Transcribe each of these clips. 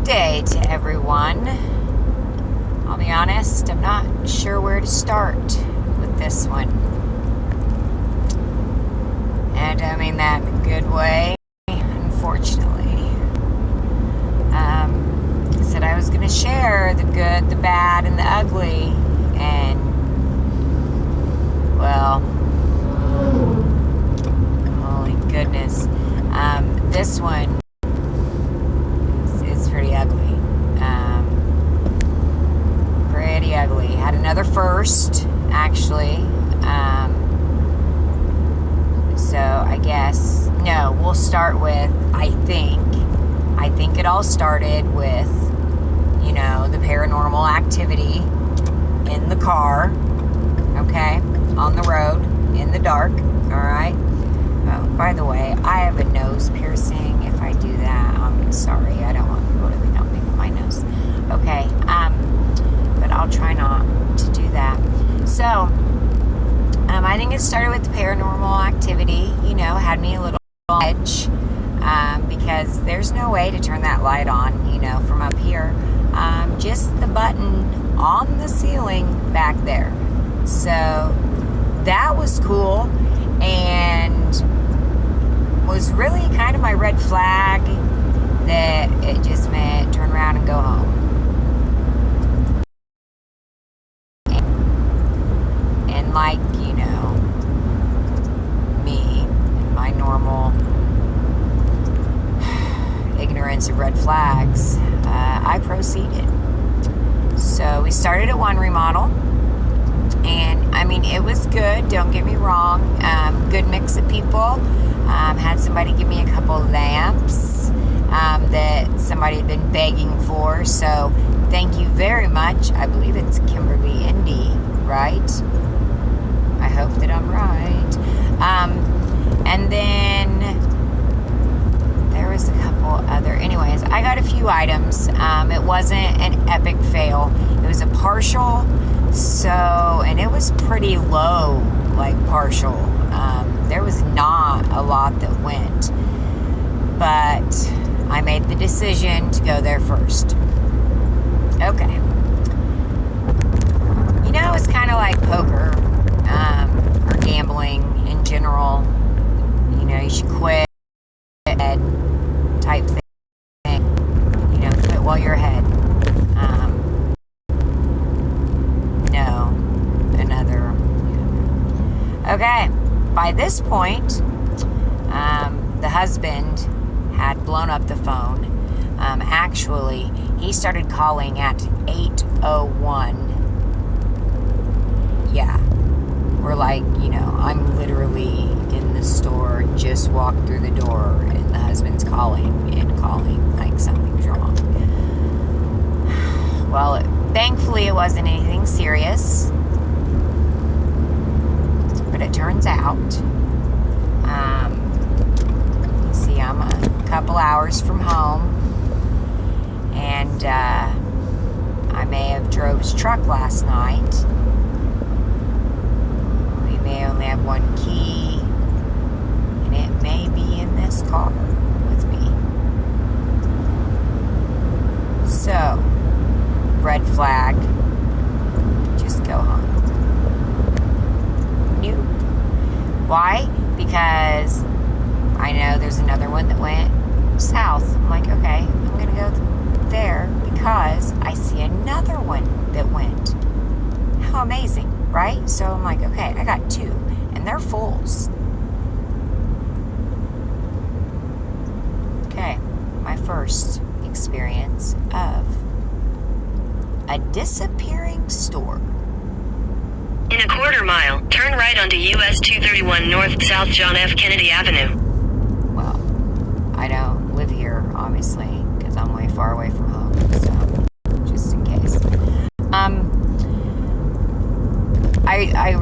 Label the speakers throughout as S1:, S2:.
S1: day to everyone. I'll be honest, I'm not sure where to start with this one. And I mean that in a good way, unfortunately. I said I was going to share the good, the bad, and the ugly. And, well, holy goodness. This one is pretty ugly. Pretty ugly. Had another first, actually. So I guess, no, we'll start with, I think it all started with, the paranormal activity in the car, okay, on the road, in the dark, all right. Oh, by the way, I have a nose piercing. If I do that, I'm sorry. I don't want people to think I'm picking my nose. Okay, but I'll try not to do that. So, I think it started with the paranormal activity, had me a little edge, because there's no way to turn that light on, from up here. Just the button on the ceiling back there. So, that was cool, and was really kind of my red flag that it just meant turn around and go home. And like, me and my normal ignorance of red flags, I proceeded. So we started at one remodel, and I mean, it was good, don't get me wrong. Good mix of people. Had somebody give me a couple lamps that somebody had been begging for, so thank you very much. I believe it's Kimberly Indy, right? I hope that I'm right. And then there was a couple other, anyways, I got a few items. It wasn't an epic fail. It was a partial, and it was pretty low, like partial. There was not a lot that went, but I made the decision to go there first. Okay. It's kind of like poker, or gambling in general. You should quit type thing. Quit while you're ahead. Okay. By this point, the husband had blown up the phone. Actually, he started calling at 8:01. Yeah. We're like, I'm literally in the store, just walked through the door, and the husband's calling like something's wrong. Well, thankfully it wasn't anything serious. But it turns out, you see, I'm a couple hours from home, and I may have drove his truck last night. We may only have one key, and it may be in this car with me. So, red flag, just go home. Why? Because I know there's another one that went south. I'm like, okay, I'm going to go there because I see another one that went. How amazing, right? So I'm like, okay, I got two, and they're fulls. Okay, my first experience of a disappearing store.
S2: In a quarter mile, turn right onto US 231 North South John F. Kennedy Avenue.
S1: Well, I don't live here, obviously, because I'm way far away from home, so just in case. I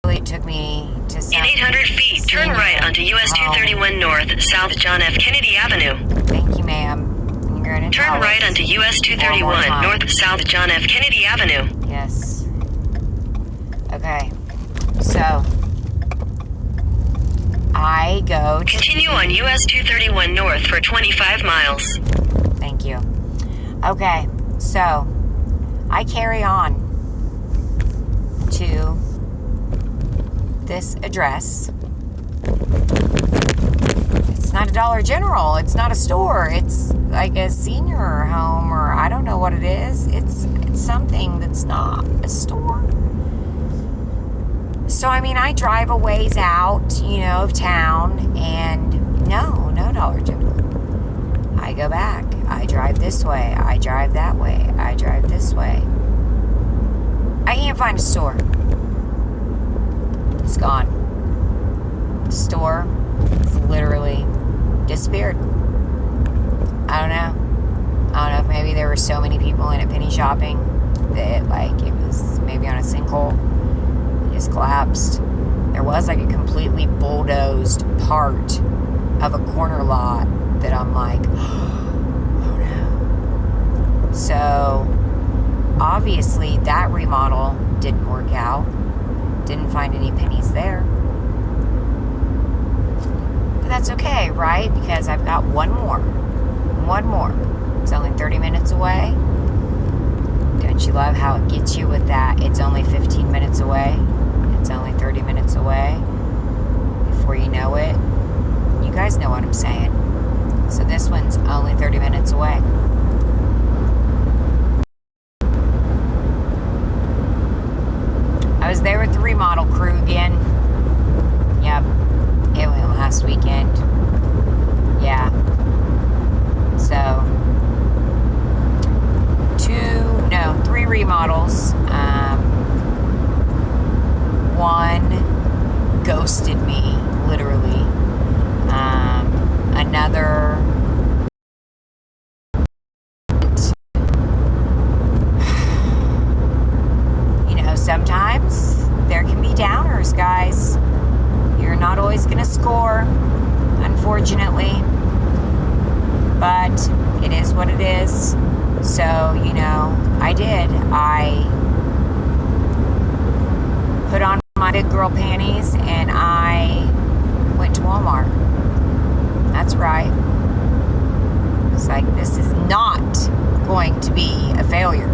S1: really took me to South.
S2: In 800 feet, turn right onto US 231 North South John F. Kennedy Avenue.
S1: Thank you, ma'am. You're gonna
S2: turn right onto US 231 North South John F. Kennedy Avenue.
S1: Yes. Okay, so I go to...
S2: Continue on US 231 North for 25 miles.
S1: Okay, so I carry on to this address. It's not a Dollar General. It's not a store. It's like a senior home, or I don't know what it is. It's something that's not a store. So, I mean, I drive a ways out, of town, and no Dollar General. I go back. I drive this way. I drive that way. I drive this way. I can't find a store. It's gone. The store is literally disappeared. I don't know if maybe there were so many people in it penny shopping that it was maybe on a sinkhole. It just collapsed. There was a completely bulldozed part of a corner lot that I'm like, oh no. So obviously that remodel didn't work out. Didn't find any pennies there. But that's okay, right? Because I've got one more. It's only 30 minutes away. Don't you love how it gets you with that? It's only 15 minutes away. It's only 30 minutes away. Before you know it, you guys know what I'm saying. So this one's only 30 minutes away. I was there with the remodel crew again. Yep. It went last weekend. Yeah. So, 3 remodels. One ghosted me, literally. Another sometimes there can be downers, guys. You're not always going to score, unfortunately. But it is what it is. So, I did. I put on my big girl panties and I went to Walmart. That's right. It's like, this is not going to be a failure.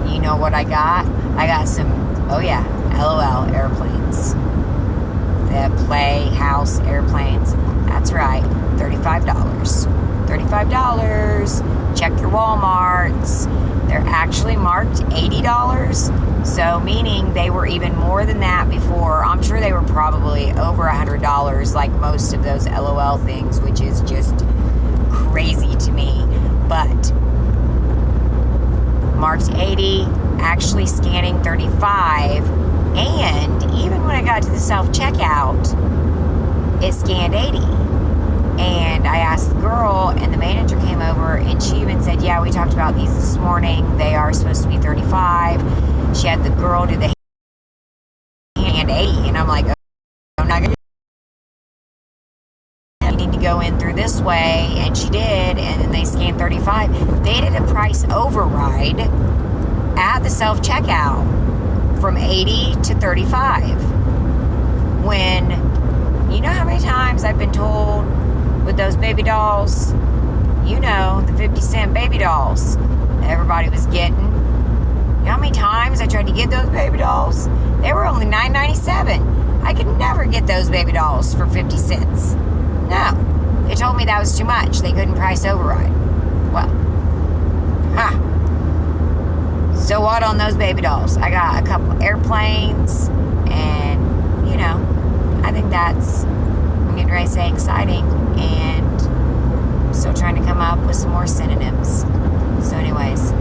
S1: You know what I got? I got some, LOL airplanes. The Playhouse airplanes. That's right, $35. $35. Check your Walmarts. They're actually marked $80. So, meaning they were even more than that before. I'm sure they were probably over $100, like most of those LOL things, which is just crazy to me. But marked 80, actually scanning 35, and even when I got to the self-checkout, it scanned 80. And I asked the girl, and the manager came over, and she even said, yeah, we talked about these this morning. They are supposed to be 35. She had the girl do the hand 80, and I'm like, oh, I'm not going to go in through this way, and she did, and then they scanned 35. They did a price override at the self-checkout from 80 to 35. When, you know how many times I've been told with those baby dolls, the 50-cent baby dolls everybody was getting. You know how many times I tried to get those baby dolls? They were only $9.97. I could never get those baby dolls for 50 cents. No. They told me that was too much. They couldn't price override. Well, so what on those baby dolls? I got a couple airplanes, and, I think that's, I'm getting ready to say, exciting, and I'm still trying to come up with some more synonyms. So anyways,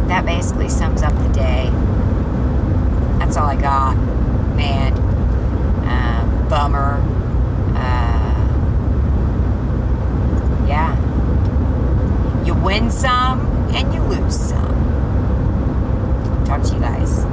S1: that basically sums up the day. That's all I got, man. Bummer. Yeah. You win some and you lose some. Talk to you guys.